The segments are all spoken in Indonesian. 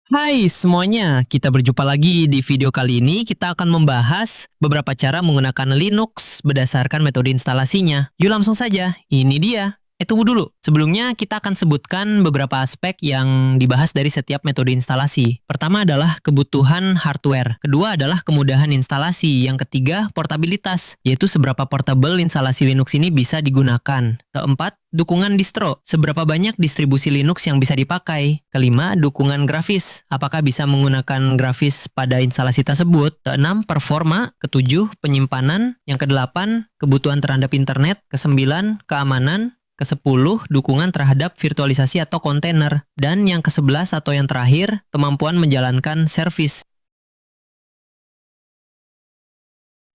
Hai semuanya, kita berjumpa lagi di video kali ini. Kita akan membahas beberapa cara menggunakan Linux berdasarkan metode instalasinya. Yuk langsung saja, ini dia. Tunggu dulu. Sebelumnya kita akan sebutkan beberapa aspek yang dibahas dari setiap metode instalasi. Pertama adalah kebutuhan hardware. Kedua adalah kemudahan instalasi. Yang ketiga, portabilitas, yaitu seberapa portable instalasi Linux ini bisa digunakan. Keempat, dukungan distro. Seberapa banyak distribusi Linux yang bisa dipakai. Kelima, dukungan grafis. Apakah bisa menggunakan grafis pada instalasi tersebut. Keenam, performa. Ketujuh, penyimpanan. Yang kedelapan, kebutuhan terhadap internet. Kesembilan, keamanan. Ke-10, dukungan terhadap virtualisasi atau kontainer. Dan yang ke-11 atau yang terakhir, kemampuan menjalankan servis.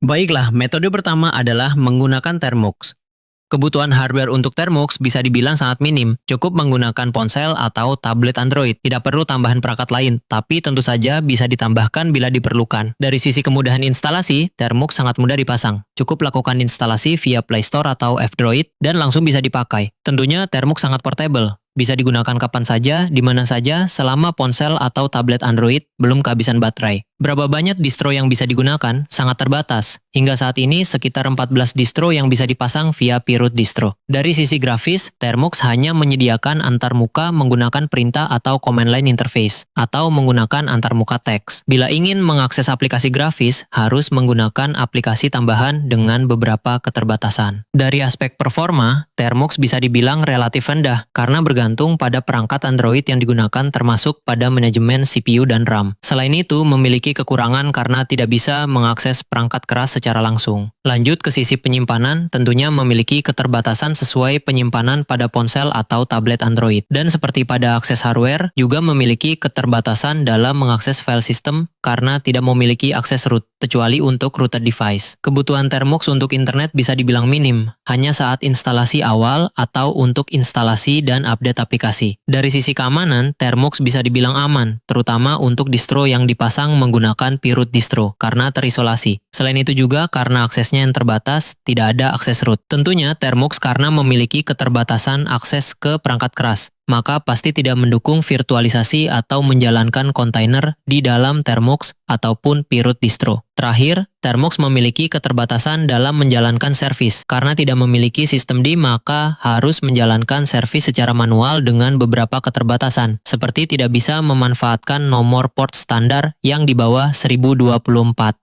Baiklah, metode pertama adalah menggunakan Termux. Kebutuhan hardware untuk Termux bisa dibilang sangat minim. Cukup menggunakan ponsel atau tablet Android. Tidak perlu tambahan perangkat lain, tapi tentu saja bisa ditambahkan bila diperlukan. Dari sisi kemudahan instalasi, Termux sangat mudah dipasang. Cukup lakukan instalasi via Play Store atau F-Droid dan langsung bisa dipakai. Tentunya Termux sangat portable. Bisa digunakan kapan saja, di mana saja, selama ponsel atau tablet Android belum kehabisan baterai. Berapa banyak distro yang bisa digunakan? Sangat terbatas. Hingga saat ini, sekitar 14 distro yang bisa dipasang via Pirut distro. Dari sisi grafis, Termux hanya menyediakan antarmuka menggunakan perintah atau command line interface, atau menggunakan antarmuka teks. Bila ingin mengakses aplikasi grafis, harus menggunakan aplikasi tambahan dengan beberapa keterbatasan. Dari aspek performa, Termux bisa dibilang relatif rendah, karena bergantung pada perangkat Android yang digunakan termasuk pada manajemen CPU dan RAM. Selain itu, memiliki kekurangan karena tidak bisa mengakses perangkat keras secara langsung. Lanjut ke sisi penyimpanan, tentunya memiliki keterbatasan sesuai penyimpanan pada ponsel atau tablet Android. Dan seperti pada akses hardware, juga memiliki keterbatasan dalam mengakses file system karena tidak memiliki akses root, kecuali untuk rooted device. Kebutuhan Termux untuk internet bisa dibilang minim, hanya saat instalasi awal atau untuk instalasi dan update aplikasi. Dari sisi keamanan, Termux bisa dibilang aman, terutama untuk distro yang dipasang menggunakan Pirut distro, karena terisolasi. Selain itu juga karena aksesnya yang terbatas, tidak ada akses root. Tentunya Termux karena memiliki keterbatasan akses ke perangkat keras, maka pasti tidak mendukung virtualisasi atau menjalankan kontainer di dalam Termux ataupun Pirut distro. Terakhir, Termux memiliki keterbatasan dalam menjalankan servis. Karena tidak memiliki sistem D, maka harus menjalankan servis secara manual dengan beberapa keterbatasan, seperti tidak bisa memanfaatkan nomor port standar yang di bawah 1024.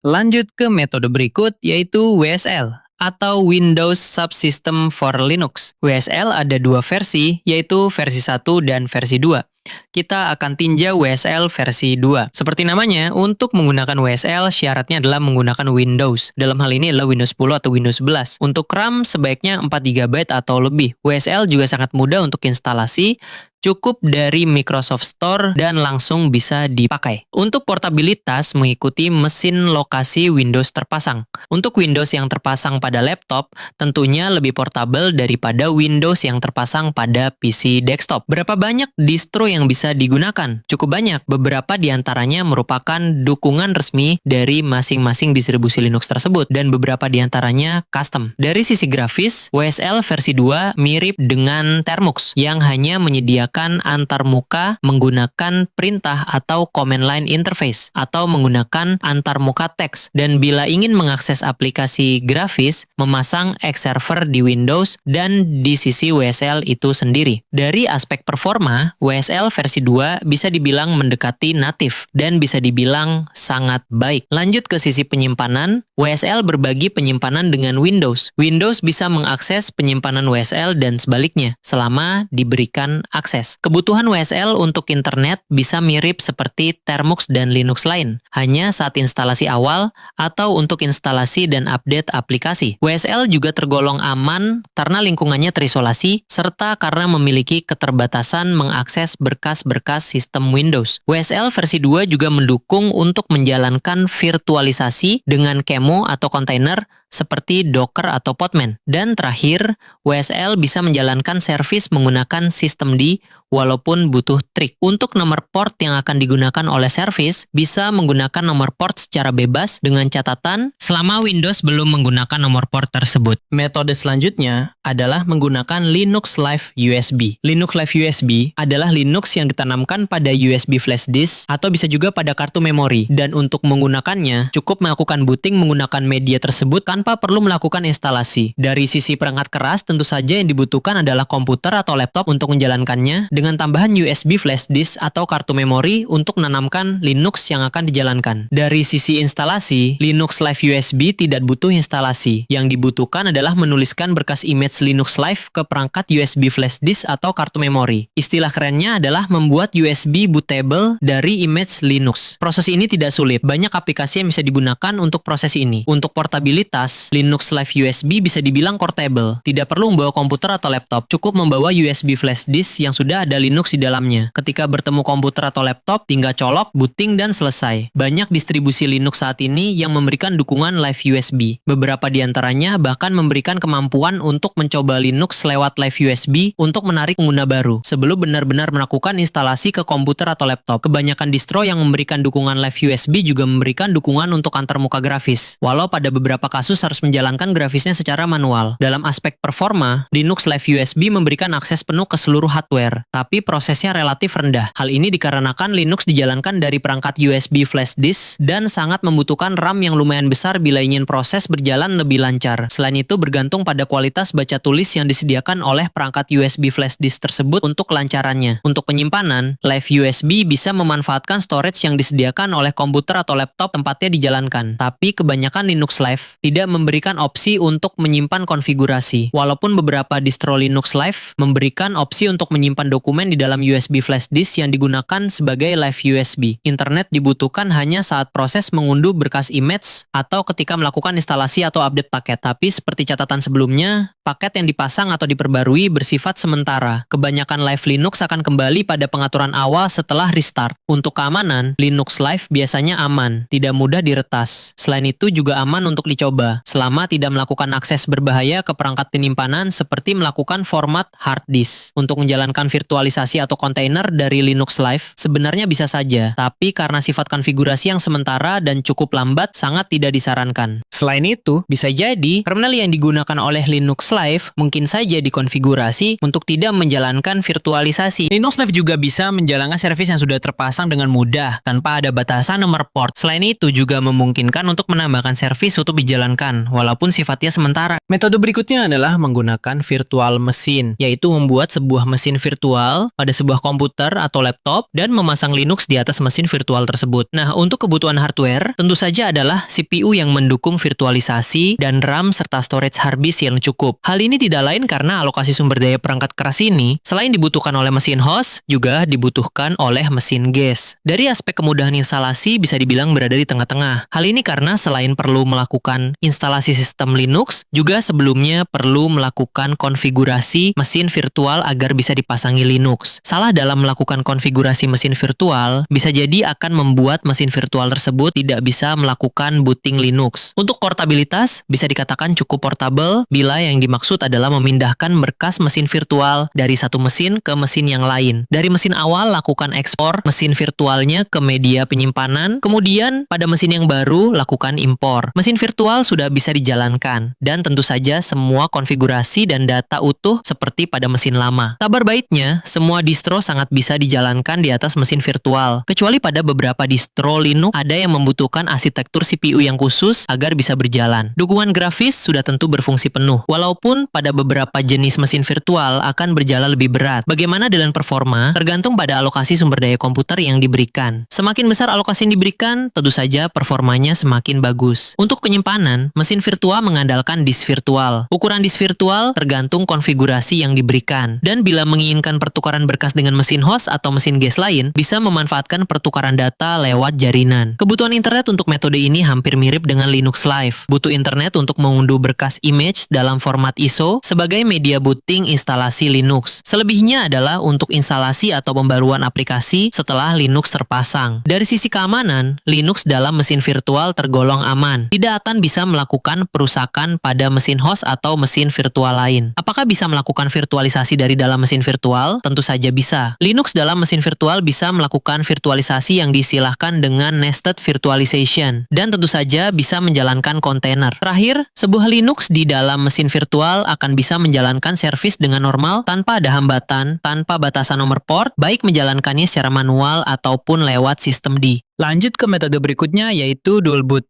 Lanjut ke metode berikut, yaitu WSL atau Windows Subsystem for Linux. WSL ada dua versi, yaitu versi 1 dan versi 2. Kita akan tinjau WSL versi 2. Seperti namanya, untuk menggunakan WSL syaratnya adalah menggunakan Windows. Dalam hal ini adalah Windows 10 atau Windows 11. Untuk RAM sebaiknya 4 GB atau lebih. WSL juga sangat mudah untuk instalasi, cukup dari Microsoft Store dan langsung bisa dipakai. Untuk portabilitas mengikuti mesin lokasi Windows terpasang. Untuk Windows yang terpasang pada laptop, tentunya lebih portable daripada Windows yang terpasang pada PC desktop. Berapa banyak distro yang bisa digunakan? Cukup banyak. Beberapa diantaranya merupakan dukungan resmi dari masing-masing distribusi Linux tersebut, dan beberapa diantaranya custom. Dari sisi grafis, WSL versi 2 mirip dengan Termux, yang hanya menyediakan antarmuka menggunakan perintah atau command line interface, atau menggunakan antarmuka teks. Dan bila ingin mengakses aplikasi grafis, memasang X server di Windows dan di sisi WSL itu sendiri. Dari aspek performa, WSL versi 2 bisa dibilang mendekati natif dan bisa dibilang sangat baik. Lanjut ke sisi penyimpanan, WSL berbagi penyimpanan dengan Windows. Windows bisa mengakses penyimpanan WSL dan sebaliknya, selama diberikan akses. Kebutuhan WSL untuk internet bisa mirip seperti Termux dan Linux lain, hanya saat instalasi awal atau untuk instalasi dan update aplikasi. WSL juga tergolong aman karena lingkungannya terisolasi, serta karena memiliki keterbatasan mengakses berkas-berkas sistem Windows. WSL versi 2 juga mendukung untuk menjalankan virtualisasi dengan kemo atau kontainer seperti Docker atau Podman. Dan terakhir, WSL bisa menjalankan servis menggunakan sistem D walaupun butuh trik. Untuk nomor port yang akan digunakan oleh service, bisa menggunakan nomor port secara bebas dengan catatan selama Windows belum menggunakan nomor port tersebut. Metode selanjutnya adalah menggunakan Linux Live USB. Linux Live USB adalah Linux yang ditanamkan pada USB flash disk atau bisa juga pada kartu memori. Dan untuk menggunakannya, cukup melakukan booting menggunakan media tersebut tanpa perlu melakukan instalasi. Dari sisi perangkat keras, tentu saja yang dibutuhkan adalah komputer atau laptop untuk menjalankannya dengan tambahan USB flash disk atau kartu memori untuk menanamkan Linux yang akan dijalankan. Dari sisi instalasi, Linux Live USB tidak butuh instalasi. Yang dibutuhkan adalah menuliskan berkas image Linux Live ke perangkat USB flash disk atau kartu memori. Istilah kerennya adalah membuat USB bootable dari image Linux. Proses ini tidak sulit. Banyak aplikasi yang bisa digunakan untuk proses ini. Untuk portabilitas, Linux Live USB bisa dibilang portable. Tidak perlu membawa komputer atau laptop. Cukup membawa USB flash disk yang sudah ada Linux di dalamnya. Ketika bertemu komputer atau laptop, tinggal colok, booting, dan selesai. Banyak distribusi Linux saat ini yang memberikan dukungan Live USB. Beberapa di antaranya bahkan memberikan kemampuan untuk mencoba Linux lewat Live USB untuk menarik pengguna baru, sebelum benar-benar melakukan instalasi ke komputer atau laptop. Kebanyakan distro yang memberikan dukungan Live USB juga memberikan dukungan untuk antarmuka grafis, walau pada beberapa kasus harus menjalankan grafisnya secara manual. Dalam aspek performa, Linux Live USB memberikan akses penuh ke seluruh hardware, tapi prosesnya relatif rendah. Hal ini dikarenakan Linux dijalankan dari perangkat USB flash disk dan sangat membutuhkan RAM yang lumayan besar bila ingin proses berjalan lebih lancar. Selain itu, bergantung pada kualitas baca tulis yang disediakan oleh perangkat USB flash disk tersebut untuk kelancarannya. Untuk penyimpanan, Live USB bisa memanfaatkan storage yang disediakan oleh komputer atau laptop tempatnya dijalankan. Tapi kebanyakan Linux Live tidak memberikan opsi untuk menyimpan konfigurasi. Walaupun beberapa distro Linux Live memberikan opsi untuk menyimpan dokumen di dalam USB flash disk yang digunakan sebagai Live USB. Internet dibutuhkan hanya saat proses mengunduh berkas image atau ketika melakukan instalasi atau update paket. Tapi seperti catatan sebelumnya, paket yang dipasang atau diperbarui bersifat sementara. Kebanyakan Live Linux akan kembali pada pengaturan awal setelah restart. Untuk keamanan, Linux Live biasanya aman, tidak mudah diretas. Selain itu juga aman untuk dicoba, selama tidak melakukan akses berbahaya ke perangkat penyimpanan seperti melakukan format hard disk. Untuk menjalankan virtualisasi atau kontainer dari Linux Live sebenarnya bisa saja, tapi karena sifat konfigurasi yang sementara dan cukup lambat, sangat tidak disarankan. Selain itu, bisa jadi kernel yang digunakan oleh Linux Live mungkin saja dikonfigurasi untuk tidak menjalankan virtualisasi. Linux Live juga bisa menjalankan servis yang sudah terpasang dengan mudah tanpa ada batasan nomor port. Selain itu juga memungkinkan untuk menambahkan servis untuk dijalankan walaupun sifatnya sementara. Metode berikutnya adalah menggunakan virtual machine, yaitu membuat sebuah mesin virtual pada sebuah komputer atau laptop dan memasang Linux di atas mesin virtual tersebut. Nah, untuk kebutuhan hardware tentu saja adalah CPU yang mendukung virtualisasi dan RAM serta storage hard disk yang cukup. Hal ini tidak lain karena alokasi sumber daya perangkat keras ini selain dibutuhkan oleh mesin host, juga dibutuhkan oleh mesin guest. Dari aspek kemudahan instalasi bisa dibilang berada di tengah-tengah. Hal ini karena selain perlu melakukan instalasi sistem Linux, juga sebelumnya perlu melakukan konfigurasi mesin virtual agar bisa dipasangi Linux. Salah dalam melakukan konfigurasi mesin virtual bisa jadi akan membuat mesin virtual tersebut tidak bisa melakukan booting Linux. Untuk portabilitas bisa dikatakan cukup portable bila yang dimaksud adalah memindahkan berkas mesin virtual dari satu mesin ke mesin yang lain. Dari mesin awal lakukan ekspor mesin virtualnya ke media penyimpanan, kemudian pada mesin yang baru lakukan impor. Mesin virtual sudah bisa dijalankan dan tentu saja semua konfigurasi dan data utuh seperti pada mesin lama. Kabar baiknya, semua distro sangat bisa dijalankan di atas mesin virtual, kecuali pada beberapa distro Linux ada yang membutuhkan arsitektur CPU yang khusus agar bisa berjalan. Dukungan grafis sudah tentu berfungsi penuh, walaupun pada beberapa jenis mesin virtual akan berjalan lebih berat. Bagaimana dengan performa? Tergantung pada alokasi sumber daya komputer yang diberikan. Semakin besar alokasi yang diberikan, tentu saja performanya semakin bagus. Untuk penyimpanan, mesin virtual mengandalkan disk virtual. Ukuran disk virtual tergantung konfigurasi yang diberikan. Dan bila menginginkan pertukaran berkas dengan mesin host atau mesin guest lain, bisa memanfaatkan pertukaran data lewat jaringan. Kebutuhan internet untuk metode ini hampir mirip dengan Linux Live. Butuh internet untuk mengunduh berkas image dalam format format ISO sebagai media booting instalasi Linux. Selebihnya adalah untuk instalasi atau pembaruan aplikasi setelah Linux terpasang. Dari sisi keamanan, Linux dalam mesin virtual tergolong aman. Tidak akan bisa melakukan perusakan pada mesin host atau mesin virtual lain. Apakah bisa melakukan virtualisasi dari dalam mesin virtual? Tentu saja bisa. Linux dalam mesin virtual bisa melakukan virtualisasi yang disilahkan dengan nested virtualization, dan tentu saja bisa menjalankan kontainer. Terakhir, sebuah Linux di dalam mesin virtual akan bisa menjalankan servis dengan normal tanpa ada hambatan, tanpa batasan nomor port, baik menjalankannya secara manual ataupun lewat sistem D. Lanjut ke metode berikutnya, yaitu dual boot.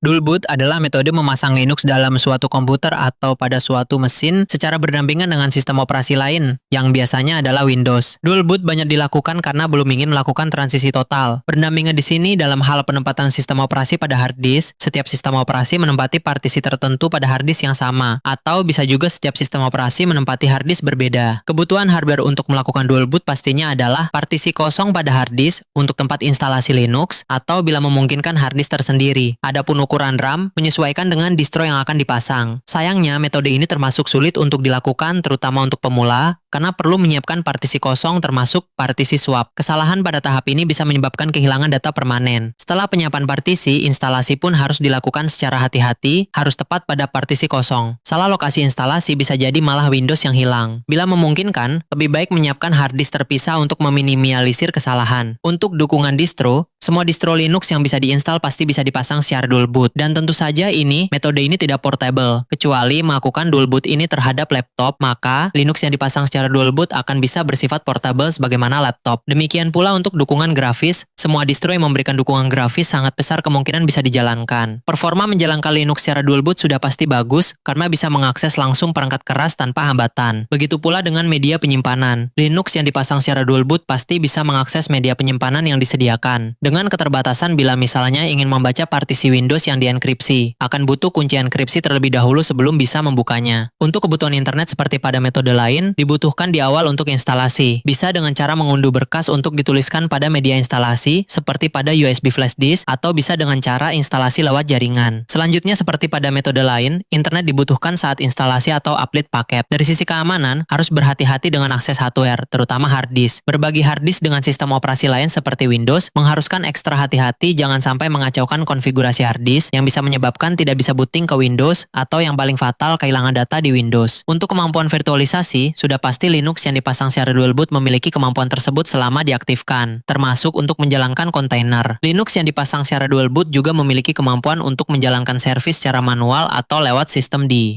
Dual boot adalah metode memasang Linux dalam suatu komputer atau pada suatu mesin secara berdampingan dengan sistem operasi lain, yang biasanya adalah Windows. Dual boot banyak dilakukan karena belum ingin melakukan transisi total. Berdampingan di sini dalam hal penempatan sistem operasi pada hard disk, setiap sistem operasi menempati partisi tertentu pada hard disk yang sama, atau bisa juga setiap sistem operasi menempati hard disk berbeda. Kebutuhan hardware untuk melakukan dual boot pastinya adalah partisi kosong pada hard disk untuk tempat instalasi Linux, atau bila memungkinkan hard disk tersendiri. Adapun ukuran RAM menyesuaikan dengan distro yang akan dipasang. Sayangnya, metode ini termasuk sulit untuk dilakukan terutama untuk pemula, karena perlu menyiapkan partisi kosong termasuk partisi swap. Kesalahan pada tahap ini bisa menyebabkan kehilangan data permanen. Setelah penyiapan partisi, instalasi pun harus dilakukan secara hati-hati, harus tepat pada partisi kosong. Salah lokasi instalasi bisa jadi malah Windows yang hilang. Bila memungkinkan, lebih baik menyiapkan hard disk terpisah untuk meminimalisir kesalahan. Untuk dukungan distro, semua distro Linux yang bisa diinstal pasti bisa dipasang secara dual boot. Dan tentu saja metode ini tidak portable. Kecuali melakukan dual boot ini terhadap laptop, maka Linux yang dipasang secara dual boot akan bisa bersifat portable sebagaimana laptop. Demikian pula untuk dukungan grafis, semua distro yang memberikan dukungan grafis sangat besar kemungkinan bisa dijalankan. Performa menjalankan Linux secara dual boot sudah pasti bagus, karena bisa mengakses langsung perangkat keras tanpa hambatan. Begitu pula dengan media penyimpanan. Linux yang dipasang secara dual boot pasti bisa mengakses media penyimpanan yang disediakan. Dengan keterbatasan bila misalnya ingin membaca partisi Windows yang dienkripsi, akan butuh kunci enkripsi terlebih dahulu sebelum bisa membukanya. Untuk kebutuhan internet seperti pada metode lain, dibutuhkan di awal untuk instalasi. Bisa dengan cara mengunduh berkas untuk dituliskan pada media instalasi, seperti pada USB flash disk, atau bisa dengan cara instalasi lewat jaringan. Selanjutnya, seperti pada metode lain, internet dibutuhkan saat instalasi atau upload paket. Dari sisi keamanan, harus berhati-hati dengan akses hardware, terutama hard disk. Berbagi hard disk dengan sistem operasi lain seperti Windows, mengharuskan ekstra hati-hati jangan sampai mengacaukan konfigurasi hard disk yang bisa menyebabkan tidak bisa booting ke Windows, atau yang paling fatal, kehilangan data di Windows. Untuk kemampuan virtualisasi, sudah pasti Linux yang dipasang secara dual boot memiliki kemampuan tersebut selama diaktifkan, termasuk untuk menjalankan kontainer. Linux yang dipasang secara dual boot juga memiliki kemampuan untuk menjalankan servis secara manual atau lewat sistem D.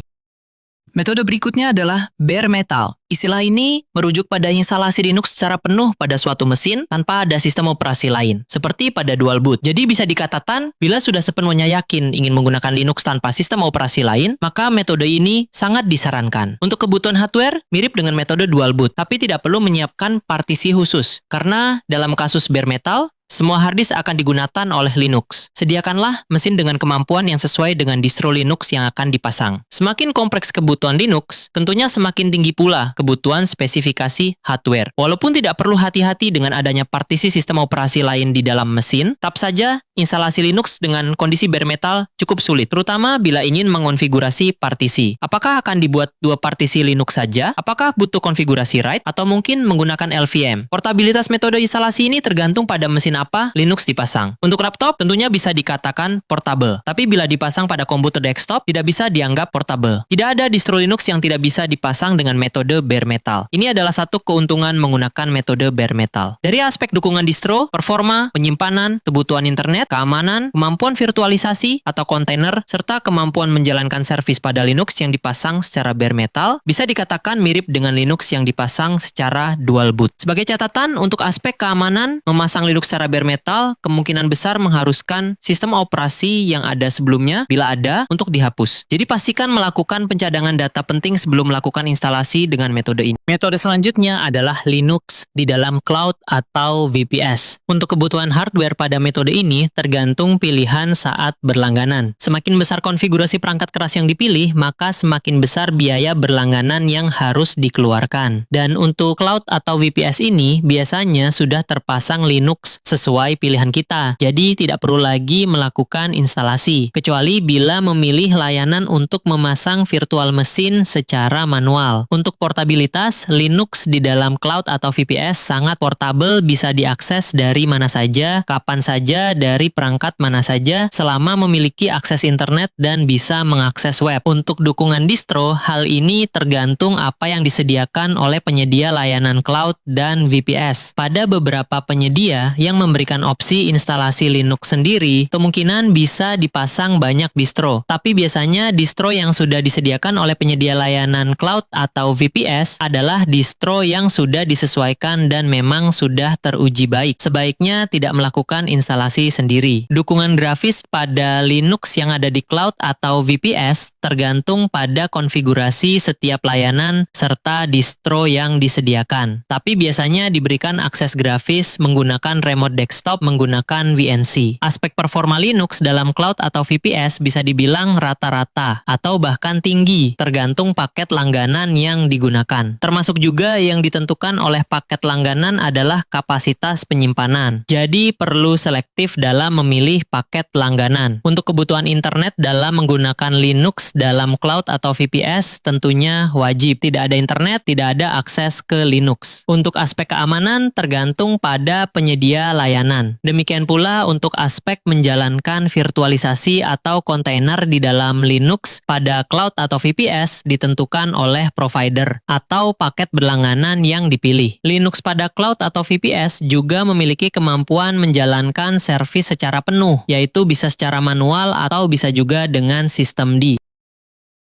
Metode berikutnya adalah bare metal. Istilah ini merujuk pada instalasi Linux secara penuh pada suatu mesin tanpa ada sistem operasi lain, seperti pada dual boot. Jadi bisa dikatakan, bila sudah sepenuhnya yakin ingin menggunakan Linux tanpa sistem operasi lain, maka metode ini sangat disarankan. Untuk kebutuhan hardware, mirip dengan metode dual boot, tapi tidak perlu menyiapkan partisi khusus. Karena dalam kasus bare metal, semua harddisk akan digunakan oleh Linux. Sediakanlah mesin dengan kemampuan yang sesuai dengan distro Linux yang akan dipasang. Semakin kompleks kebutuhan Linux, tentunya semakin tinggi pula kebutuhan spesifikasi hardware. Walaupun tidak perlu hati-hati dengan adanya partisi sistem operasi lain di dalam mesin, tetap saja instalasi Linux dengan kondisi bare metal cukup sulit, terutama bila ingin mengonfigurasi partisi. Apakah akan dibuat dua partisi Linux saja? Apakah butuh konfigurasi RAID? Atau mungkin menggunakan LVM? Portabilitas metode instalasi ini tergantung pada mesin apa Linux dipasang. Untuk laptop tentunya bisa dikatakan portable, tapi bila dipasang pada komputer desktop tidak bisa dianggap portable. Tidak ada distro Linux yang tidak bisa dipasang dengan metode bare metal. Ini adalah satu keuntungan menggunakan metode bare metal. Dari aspek dukungan distro, performa, penyimpanan, kebutuhan internet, keamanan, kemampuan virtualisasi atau kontainer, serta kemampuan menjalankan servis pada Linux yang dipasang secara bare metal, bisa dikatakan mirip dengan Linux yang dipasang secara dual boot. Sebagai catatan, untuk aspek keamanan, memasang Linux secara bare metal kemungkinan besar mengharuskan sistem operasi yang ada sebelumnya, bila ada, untuk dihapus. Jadi pastikan melakukan pencadangan data penting sebelum melakukan instalasi dengan metode ini. Metode selanjutnya adalah Linux di dalam cloud atau VPS. Untuk kebutuhan hardware pada metode ini tergantung pilihan saat berlangganan. Semakin besar konfigurasi perangkat keras yang dipilih, maka semakin besar biaya berlangganan yang harus dikeluarkan. Dan untuk cloud atau VPS ini biasanya sudah terpasang Linux sesuai pilihan kita. Jadi tidak perlu lagi melakukan instalasi, kecuali bila memilih layanan untuk memasang virtual mesin secara manual. Untuk portabilitas, Linux di dalam cloud atau VPS sangat portable, bisa diakses dari mana saja, kapan saja, dari perangkat mana saja, selama memiliki akses internet dan bisa mengakses web. Untuk dukungan distro, hal ini tergantung apa yang disediakan oleh penyedia layanan cloud dan VPS. Pada beberapa penyedia yang memberikan opsi instalasi Linux sendiri, kemungkinan bisa dipasang banyak distro. Tapi biasanya distro yang sudah disediakan oleh penyedia layanan cloud atau VPS adalah distro yang sudah disesuaikan dan memang sudah teruji baik. Sebaiknya tidak melakukan instalasi sendiri. Dukungan grafis pada Linux yang ada di cloud atau VPS tergantung pada konfigurasi setiap layanan serta distro yang disediakan. Tapi biasanya diberikan akses grafis menggunakan remote desktop menggunakan VNC. Aspek performa Linux dalam cloud atau VPS bisa dibilang rata-rata atau bahkan tinggi, tergantung paket langganan yang digunakan. Termasuk juga yang ditentukan oleh paket langganan adalah kapasitas penyimpanan. Jadi perlu selektif dalam memilih paket langganan. Untuk kebutuhan internet dalam menggunakan Linux dalam cloud atau VPS tentunya wajib. Tidak ada internet, tidak ada akses ke Linux. Untuk aspek keamanan tergantung pada penyedia layanan. Demikian pula untuk aspek menjalankan virtualisasi atau kontainer di dalam Linux pada cloud atau VPS ditentukan oleh provider atau paket berlangganan yang dipilih. Linux pada cloud atau VPS juga memiliki kemampuan menjalankan servis secara penuh, yaitu bisa secara manual atau bisa juga dengan sistem D.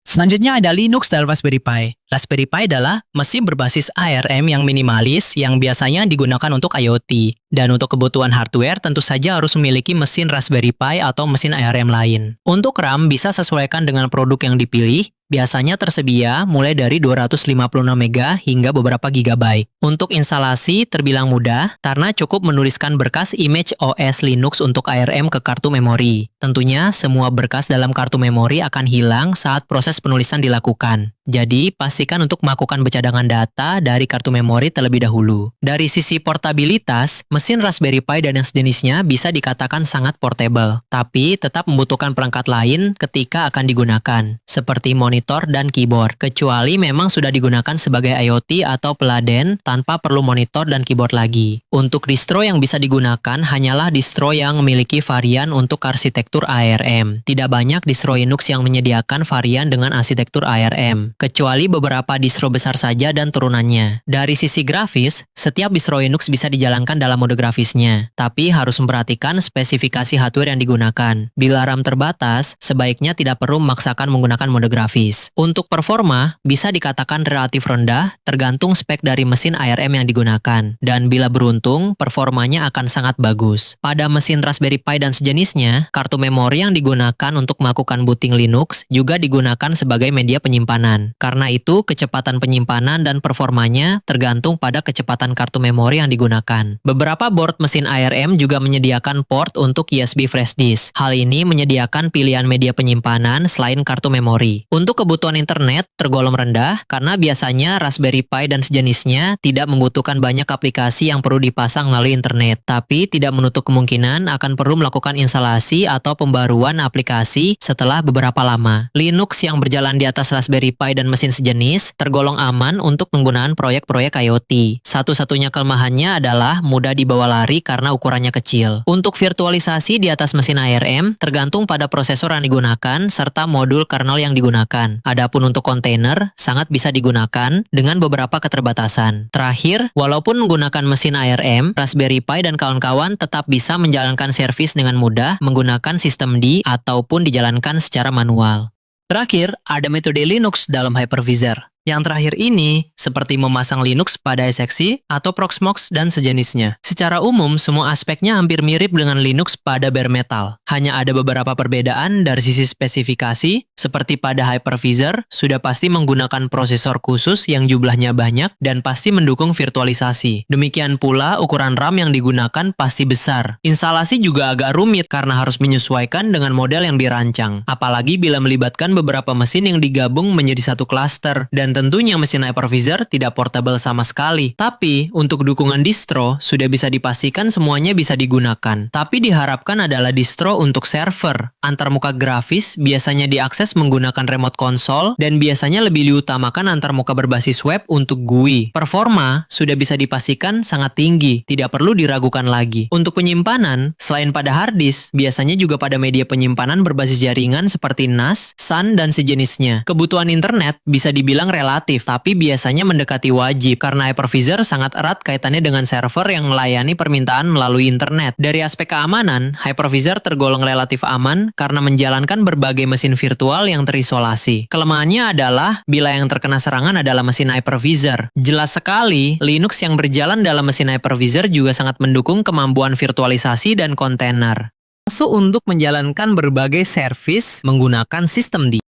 Selanjutnya ada Linux dan Raspberry Pi. Raspberry Pi adalah mesin berbasis ARM yang minimalis yang biasanya digunakan untuk IoT. Dan untuk kebutuhan hardware tentu saja harus memiliki mesin Raspberry Pi atau mesin ARM lain. Untuk RAM bisa sesuaikan dengan produk yang dipilih. Biasanya tersedia mulai dari 256 MB hingga beberapa GB. Untuk instalasi terbilang mudah karena cukup menuliskan berkas image OS Linux untuk ARM ke kartu memori. Tentunya semua berkas dalam kartu memori akan hilang saat proses penulisan dilakukan. Jadi, pastikan untuk melakukan pencadangan data dari kartu memori terlebih dahulu. Dari sisi portabilitas, mesin Raspberry Pi dan yang sejenisnya bisa dikatakan sangat portable, tapi tetap membutuhkan perangkat lain ketika akan digunakan, seperti monitor dan keyboard, kecuali memang sudah digunakan sebagai IoT atau peladen tanpa perlu monitor dan keyboard lagi. Untuk distro yang bisa digunakan hanyalah distro yang memiliki varian untuk arsitektur ARM. Tidak banyak distro Linux yang menyediakan varian dengan arsitektur ARM, kecuali beberapa distro besar saja dan turunannya. Dari sisi grafis, setiap distro Linux bisa dijalankan dalam mode grafisnya, tapi harus memperhatikan spesifikasi hardware yang digunakan. Bila RAM terbatas, sebaiknya tidak perlu memaksakan menggunakan mode grafis. Untuk performa, bisa dikatakan relatif rendah, tergantung spek dari mesin ARM yang digunakan. Dan bila beruntung, performanya akan sangat bagus. Pada mesin Raspberry Pi dan sejenisnya, kartu memori yang digunakan untuk melakukan booting Linux juga digunakan sebagai media penyimpanan. Karena itu, kecepatan penyimpanan dan performanya tergantung pada kecepatan kartu memori yang digunakan. Beberapa board mesin ARM juga menyediakan port untuk USB flash disk. Hal ini menyediakan pilihan media penyimpanan selain kartu memori. Untuk kebutuhan internet tergolong rendah karena biasanya Raspberry Pi dan sejenisnya tidak membutuhkan banyak aplikasi yang perlu dipasang melalui internet, tapi tidak menutup kemungkinan akan perlu melakukan instalasi atau pembaruan aplikasi setelah beberapa lama. Linux yang berjalan di atas Raspberry Pi dan mesin sejenis tergolong aman untuk penggunaan proyek-proyek IoT. Satu-satunya kelemahannya adalah mudah dibawa lari karena ukurannya kecil. Untuk virtualisasi di atas mesin ARM tergantung pada prosesor yang digunakan serta modul kernel yang digunakan. Adapun untuk kontainer sangat bisa digunakan dengan beberapa keterbatasan. Terakhir, walaupun menggunakan mesin ARM, Raspberry Pi dan kawan-kawan tetap bisa menjalankan servis dengan mudah menggunakan sistem D ataupun dijalankan secara manual. Terakhir, ada metode Linux dalam hypervisor. Yang terakhir ini, seperti memasang Linux pada SXE atau Proxmox dan sejenisnya. Secara umum, semua aspeknya hampir mirip dengan Linux pada bare metal. Hanya ada beberapa perbedaan dari sisi spesifikasi, seperti pada hypervisor, sudah pasti menggunakan prosesor khusus yang jumlahnya banyak dan pasti mendukung virtualisasi. Demikian pula, ukuran RAM yang digunakan pasti besar. Instalasi juga agak rumit karena harus menyesuaikan dengan model yang dirancang. Apalagi bila melibatkan beberapa mesin yang digabung menjadi satu klaster, dan tentunya mesin hypervisor tidak portable sama sekali. Tapi, untuk dukungan distro, sudah bisa dipastikan semuanya bisa digunakan. Tapi diharapkan adalah distro untuk server. Antarmuka grafis biasanya diakses menggunakan remote console, dan biasanya lebih diutamakan antarmuka berbasis web untuk GUI. Performa sudah bisa dipastikan sangat tinggi, tidak perlu diragukan lagi. Untuk penyimpanan, selain pada hard disk, biasanya juga pada media penyimpanan berbasis jaringan seperti NAS, SAN, dan sejenisnya. Kebutuhan internet bisa dibilang relatif, tapi biasanya mendekati wajib karena hypervisor sangat erat kaitannya dengan server yang melayani permintaan melalui internet. Dari aspek keamanan, hypervisor tergolong relatif aman karena menjalankan berbagai mesin virtual yang terisolasi. Kelemahannya adalah bila yang terkena serangan adalah mesin hypervisor. Jelas sekali, Linux yang berjalan dalam mesin hypervisor juga sangat mendukung kemampuan virtualisasi dan kontainer. Masuk untuk menjalankan berbagai service menggunakan sistem D.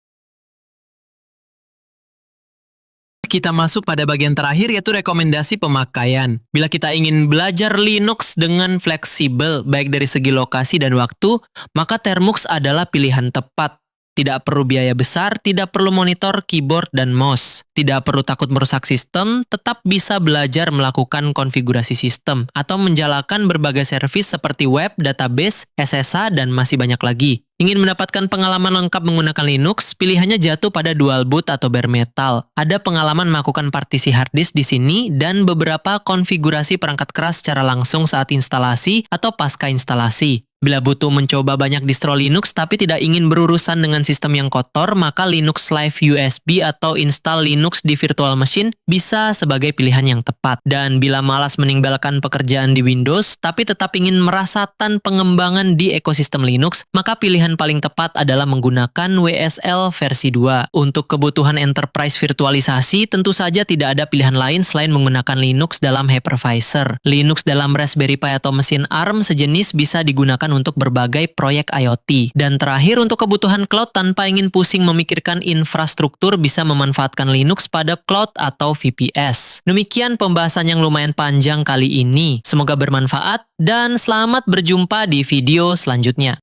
Kita masuk pada bagian terakhir yaitu rekomendasi pemakaian. Bila kita ingin belajar Linux dengan fleksibel baik dari segi lokasi dan waktu, maka Termux adalah pilihan tepat. Tidak perlu biaya besar, tidak perlu monitor, keyboard, dan mouse. Tidak perlu takut merusak sistem, tetap bisa belajar melakukan konfigurasi sistem atau menjalankan berbagai servis seperti web, database, SSH, dan masih banyak lagi. Ingin mendapatkan pengalaman lengkap menggunakan Linux, pilihannya jatuh pada dual boot atau bare metal. Ada pengalaman melakukan partisi hard disk di sini dan beberapa konfigurasi perangkat keras secara langsung saat instalasi atau pasca instalasi. Bila butuh mencoba banyak distro Linux tapi tidak ingin berurusan dengan sistem yang kotor, maka Linux Live USB atau install Linux di virtual machine bisa sebagai pilihan yang tepat. Dan bila malas meninggalkan pekerjaan di Windows tapi tetap ingin merasakan pengembangan di ekosistem Linux, maka pilihan paling tepat adalah menggunakan WSL versi 2. Untuk kebutuhan enterprise virtualisasi, tentu saja tidak ada pilihan lain selain menggunakan Linux dalam hypervisor. Linux dalam Raspberry Pi atau mesin ARM sejenis bisa digunakan untuk berbagai proyek IoT. Dan terakhir, untuk kebutuhan cloud tanpa ingin pusing memikirkan infrastruktur, bisa memanfaatkan Linux pada cloud atau VPS. Demikian pembahasan yang lumayan panjang kali ini. Semoga bermanfaat dan selamat berjumpa di video selanjutnya.